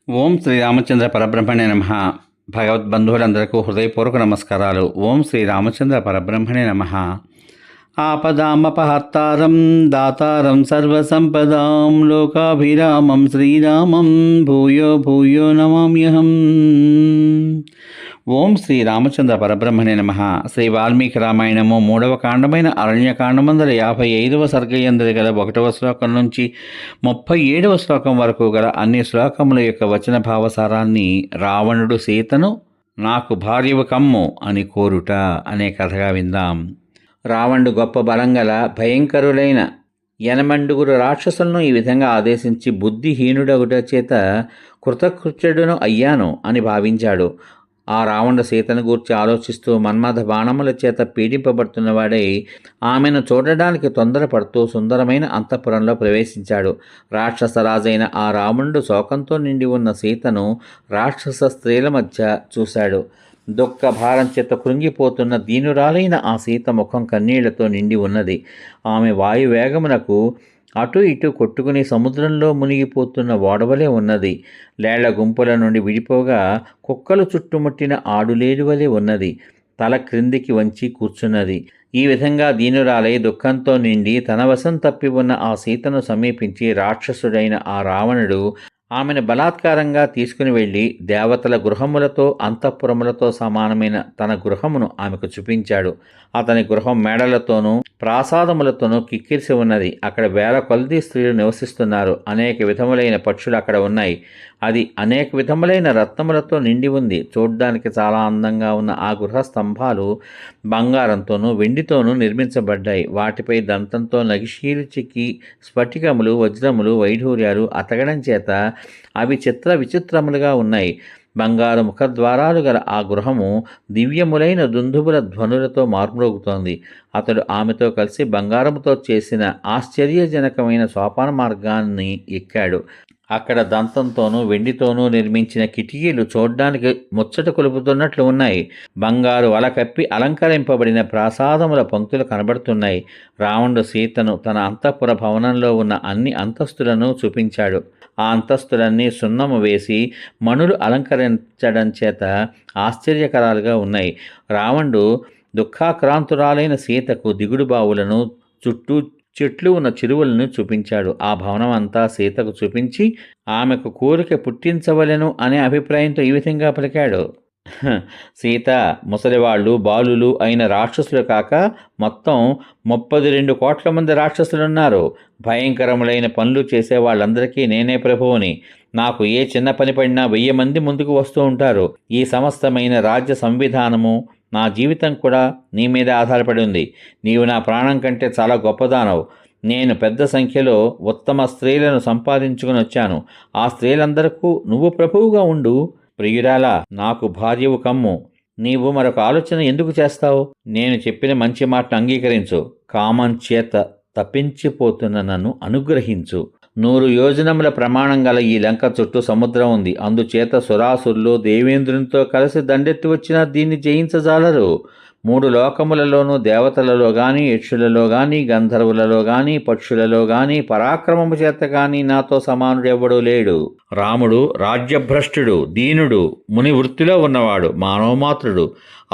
ఓం శ్రీ రామచంద్ర పరబ్రహ్మణే నమః. భగవద్బంధువులందరికీ హృదయపూర్వక నమస్కారాలు. ఓం శ్రీ రామచంద్ర పరబ్రహ్మణే నమః. ఆపదామపహర్తారం దాతారం సర్వసంపదాం లోకాభిరామం శ్రీరామం భూయో భూయో నమామ్యహం. ఓం శ్రీ రామచంద్ర పరబ్రహ్మణే నమః. శ్రీ వాల్మీకి రామాయణము 3వ కాండమైన అరణ్యకాండమందల 55వ సర్గయందరి గల 1వ శ్లోకం నుంచి 37వ శ్లోకం వరకు గల అన్ని శ్లోకముల యొక్క వచన భావసారాన్ని రావణుడు సీతను నాకు భార్యవు కమ్ము అని కోరుట అనే కథగా విందాం. రావణుడు గొప్ప బలంగల భయంకరులైన 80 రాక్షసులను ఈ విధంగా ఆదేశించి బుద్ధిహీనుడగుట చేత కృతకృత్యుడును అయ్యాను అని భావించాడు. ఆ రావణుడు సీతను గూర్చి ఆలోచిస్తూ మన్మథ బాణముల చేత పీడింపబడుతున్నవాడై ఆమెను చూడడానికి తొందరపడుతూ సుందరమైన అంతఃపురంలో ప్రవేశించాడు. రాక్షసరాజైన ఆ రావణుడు శోకంతో నిండి ఉన్న సీతను రాక్షస స్త్రీల మధ్య చూశాడు. దుఃఖ భారం చేత కృంగిపోతున్న దీనురాలైన ఆ సీత ముఖం కన్నీళ్లతో నిండి ఉన్నది. ఆమె వాయువేగమునకు అటు ఇటు కొట్టుకుని సముద్రంలో మునిగిపోతున్న ఓడవలే ఉన్నది. లేళ్ల గుంపుల నుండి విడిపోగా కుక్కలు చుట్టుముట్టిన ఆడులేడువలే ఉన్నది. తల క్రిందికి వంచి కూర్చున్నది. ఈ విధంగా దీనురాలై దుఃఖంతో నిండి తన వశం తప్పి ఉన్న ఆ సీతను సమీపించి రాక్షసుడైన ఆ రావణుడు ఆమెను బలాత్కారంగా తీసుకుని వెళ్ళి దేవతల గృహములతో అంతఃపురములతో సమానమైన తన గృహమును ఆమెకు చూపించాడు. అతని గృహం మేడలతోనూ ప్రాసాదములతోనూ కిక్కిరిసి ఉన్నది. అక్కడ వేల కొలది స్త్రీలు నివసిస్తున్నారు. అనేక విధములైన పక్షులు అక్కడ ఉన్నాయి. అది అనేక విధములైన రత్నములతో నిండి ఉంది. చూడ్డానికి చాలా అందంగా ఉన్న ఆ గృహ స్తంభాలు బంగారంతోనూ వెండితోనూ నిర్మించబడ్డాయి. వాటిపై దంతంతో నగిశీలు చిక్కి స్ఫటికములు వజ్రములు వైఢూర్యాలు అతగడం చేత అవి చిత్ర విచిత్రములుగా ఉన్నాయి. బంగారు ముఖద్వారాలు గల ఆ గృహము దివ్యములైన దుందుబుల ధ్వనులతో మార్మోగుతోంది. అతడు ఆమెతో కలిసి బంగారముతో చేసిన ఆశ్చర్యజనకమైన సోపాన మార్గాన్ని ఎక్కాడు. అక్కడ దంతంతోనూ వెండితోనూ నిర్మించిన కిటికీలు చూడ్డానికి ముచ్చట కొలుపుతున్నట్లు ఉన్నాయి. బంగారు వల కప్పి అలంకరింపబడిన ప్రాసాదముల పంక్తులు కనబడుతున్నాయి. రావణుడు సీతను తన అంతఃపుర భవనంలో ఉన్న అన్ని అంతస్తులను చూపించాడు. ఆ అంతస్తులన్నీ సున్నము వేసి మణులు అలంకరించడం చేత ఆశ్చర్యకరాలుగా ఉన్నాయి. రావణుడు దుఃఖాక్రాంతురాలైన సీతకు దిగుడు బావులను, చుట్టూ చెట్లు ఉన్న చెరువులను చూపించాడు. ఆ భవనం అంతా సీతకు చూపించి ఆమెకు కోరిక పుట్టించవలెను అనే అభిప్రాయంతో ఈ విధంగా పలికాడు. సీత, ముసలివాళ్ళు బాలులు అయిన రాక్షసులు కాక మొత్తం 32 కోట్ల మంది రాక్షసులున్నారు. భయంకరములైన పనులు చేసే వాళ్ళందరికీ నేనే ప్రభువుని. నాకు ఏ చిన్న పని పడినా 1000 మంది ముందుకు వస్తూ ఉంటారు. ఈ సమస్తమైన రాజ్య సంవిధానము, నా జీవితం కూడా నీ మీద ఆధారపడి ఉంది. నీవు నా ప్రాణం కంటే చాలా గొప్పదానవు. నేను పెద్ద సంఖ్యలో ఉత్తమ స్త్రీలను సంపాదించుకుని వచ్చాను. ఆ స్త్రీలందరికీ నువ్వు ప్రభువుగా ఉండు. ప్రియురాలా, నాకు భార్యవు కమ్ము. నీవు మరొక ఆలోచన ఎందుకు చేస్తావు? నేను చెప్పిన మంచి మాటను అంగీకరించు. కామం చేత తప్పించిపోతున్న నన్ను అనుగ్రహించు. 100 యోజనముల ప్రమాణం గల ఈ లంక చుట్టూ సముద్రం ఉంది. అందుచేత సురాసురులు దేవేంద్రునితో కలిసి దండెత్తి వచ్చినా దీన్ని జయించజాలరు. 3 లోకములలోనూ దేవతలలో గాని, యక్షులలో గాని, గంధర్వులలో గాని, పక్షులలో గాని, పరాక్రమము చేత గాని నాతో సమానుడెవ్వడూ లేడు. రాముడు రాజ్యభ్రష్టుడు, దీనుడు, ముని వృత్తిలో ఉన్నవాడు, మానవమాత్రుడు,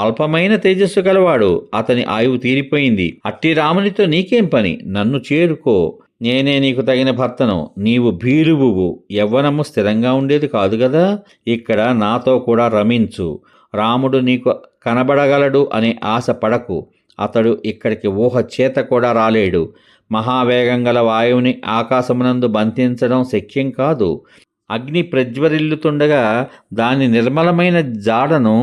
అల్పమైన తేజస్సు గలవాడు. అతని ఆయువు తీరిపోయింది. అట్టి రామునితో నీకేం పని? నన్ను చేరుకో. నేనే నీకు తగిన భర్తను. నీవు భీరువువు. యవ్వనము స్థిరంగా ఉండేది కాదు గదా. ఇక్కడ నాతో కూడా రమించు. రాముడు నీకు కనబడగలడు అనే ఆశ పడకు. అతడు ఇక్కడికి ఊహ చేత కూడా రాలేడు. మహావేగం గల వాయువుని ఆకాశమునందు బంధించడం శక్యం కాదు. అగ్ని ప్రజ్వరిల్లుతుండగా దాని నిర్మలమైన జాడను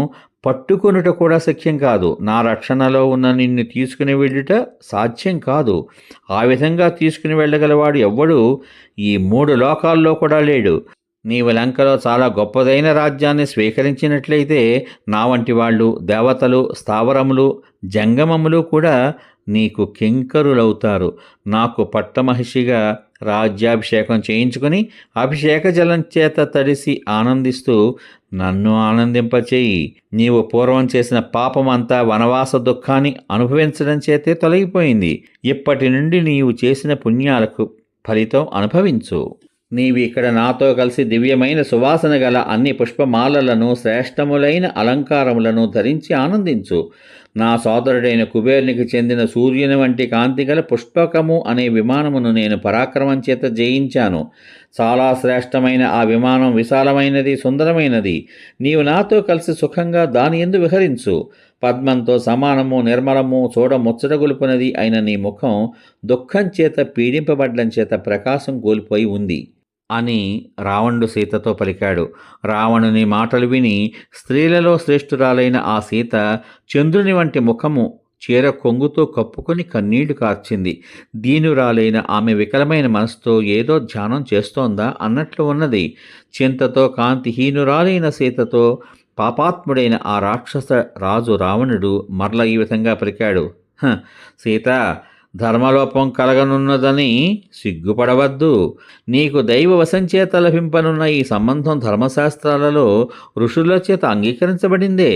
పట్టుకొనుట కూడా శక్యం కాదు. నా రక్షణలో ఉన్న నిన్ను తీసుకుని వెళ్ళుట సాధ్యం కాదు. ఆ విధంగా తీసుకుని వెళ్ళగలవాడు ఎవ్వడూ ఈ 3 లోకాల్లో కూడా లేడు. నీవు లంకలో చాలా గొప్పదైన రాజ్యాన్ని స్వీకరించినట్లయితే నా వంటి వాళ్ళు, దేవతలు, స్థావరములు, జంగమములు కూడా నీకు కింకరులవుతారు. నాకు పట్టమహిషిగా రాజ్యాభిషేకం చేయించుకుని అభిషేక జలం చేత తడిసి ఆనందిస్తూ నన్ను ఆనందింపచేయి. నీవు పూర్వం చేసిన పాపమంతా వనవాస దుఃఖాన్ని అనుభవించడం చేతే తొలగిపోయింది. ఇప్పటి నుండి నీవు చేసిన పుణ్యాలకు ఫలితం అనుభవించు. నీవు ఇక్కడ నాతో కలిసి దివ్యమైన సువాసన గల అన్ని పుష్పమాలలను శ్రేష్టములైన అలంకారములను ధరించి ఆనందించు. నా సోదరుడైన కుబేరునికి చెందిన సూర్యుని వంటి కాంతిగల పుష్పకము అనే విమానమును నేను పరాక్రమం చేత జయించాను. చాలా శ్రేష్టమైన ఆ విమానం విశాలమైనది, సుందరమైనది. నీవు నాతో కలిసి సుఖంగా దాని యందు విహరించు. పద్మంతో సమానము, నిర్మలము, చూడ ముచ్చటగొలుపునది అయిన నీ ముఖం దుఃఖం చేత పీడింపబడ్డం చేత ప్రకాశం కోల్పోయి ఉంది అని రావణుడు సీతతో పలికాడు. రావణుని మాటలు విని స్త్రీలలో శ్రేష్ఠురాలైన ఆ సీత చంద్రుని వంటి ముఖము చీర కొంగుతో కప్పుకొని కన్నీళ్లు కార్చింది. దీనురాలైన ఆమె వికలమైన మనసుతో ఏదో ధ్యానం చేస్తోందా అన్నట్లు ఉన్నది. చింతతో కాంతిహీనురాలైన సీతతో పాపాత్ముడైన ఆ రాక్షస రాజు రావణుడు మరల ఈ విధంగా పలికాడు. సీత, ధర్మలోపం కలగనున్నదని సిగ్గుపడవద్దు. నీకు దైవ వశంచేత లభింపనున్న ఈ సంబంధం ధర్మశాస్త్రాలలో ఋషుల చేత అంగీకరించబడిందే.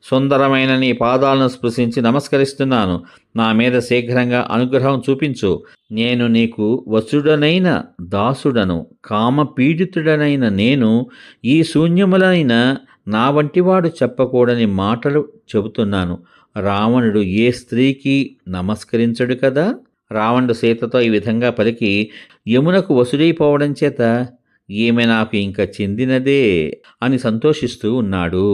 సుందరమైన నీ పాదాలను స్పృశించి నమస్కరిస్తున్నాను. నా మీద శీఘ్రంగా అనుగ్రహం చూపించు. నేను నీకు వసుడనైన దాసుడను, కామపీడితుడనైన నేను ఈ శూన్యములైన నా వంటివాడు చెప్పకూడని మాటలు చెబుతున్నాను. రావణుడు ఏ స్త్రీకి నమస్కరించడు కదా. రావణుడు సీతతో ఈ విధంగా పలికి యమునకు వసుడైపోవడం చేత ఈమె నాకు ఇంకా చెందినదే అని సంతోషిస్తూ ఉన్నాడు.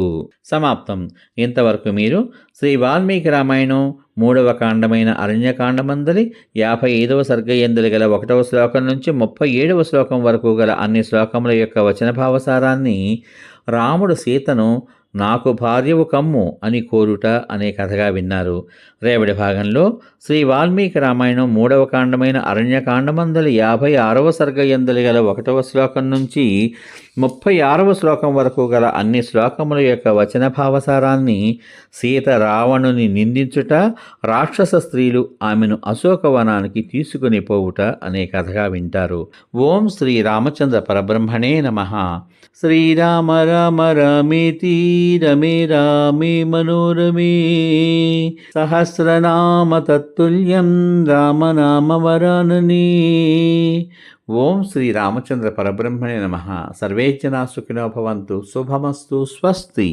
సమాప్తం. ఇంతవరకు మీరు శ్రీ వాల్మీకి రామాయణం 3వ కాండమైన అరణ్యకాండమందలి 55వ సర్గయందలి గల 1వ శ్లోకం నుంచి 37వ శ్లోకం వరకు గల అన్ని శ్లోకముల యొక్క వచన భావసారాన్ని రాముడు సీతను నాకు భార్యవు కమ్ము అని కోరుట అనే కథగా విన్నారు. రేపటి భాగంలో శ్రీ వాల్మీకి రామాయణం 3వ కాండమైన అరణ్యకాండమందలి 56వ సర్గయందలి గల 1వ శ్లోకం నుంచి 36వ శ్లోకం వరకు గల అన్ని శ్లోకముల యొక్క వచన భావసారాన్ని, సీత రావణుని నిందించుట, రాక్షస స్త్రీలు ఆమెను అశోకవనానికి తీసుకుని పోవుట అనే కథగా వింటారు. ఓం శ్రీ రామచంద్ర పరబ్రహ్మణే నమః. శ్రీరామ రామ రామేతి రమే రామే మనోరమే సహస్రనామ తత్తుల్యం రామనామ వరాననే. ఓం శ్రీ రామచంద్ర పరబ్రహ్మణే నమః. సర్వే జనా సుఖినో భవంతు. శుభమస్తు. స్వస్తి.